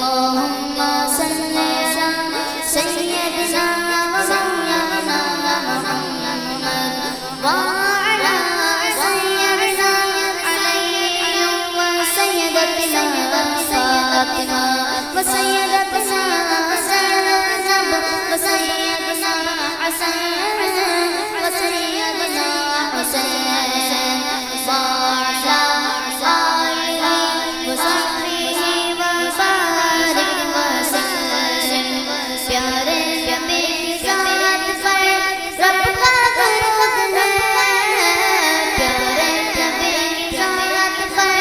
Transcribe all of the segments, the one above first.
اللهم صل على سيدنا ومولانا محمد وعلى سيدنا علي وسيدتنا فاطمة وسيدتنا زينب وسيدنا حسن وسيدنا حسين وعلى آله وصحبه وبارك وسلم پیارے میری ذات پر رب کا درود ہے پیارے میری ذات پر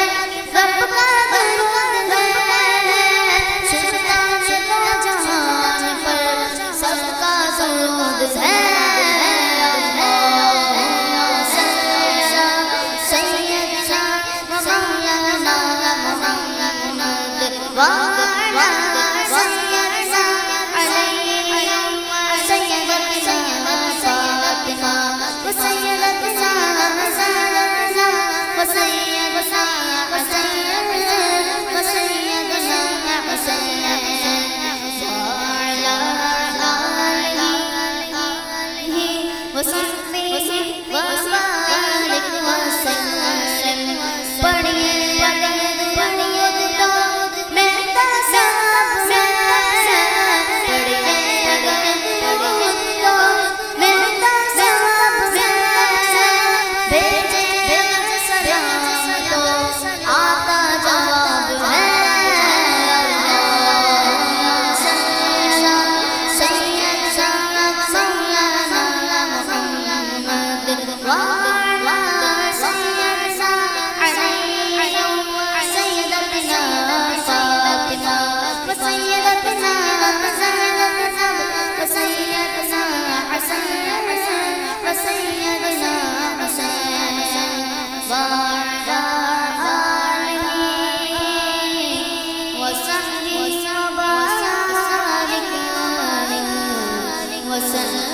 رب کا درود ہے سلطان جہان پر سب کا درود ہے وصحبه وبارك وسلم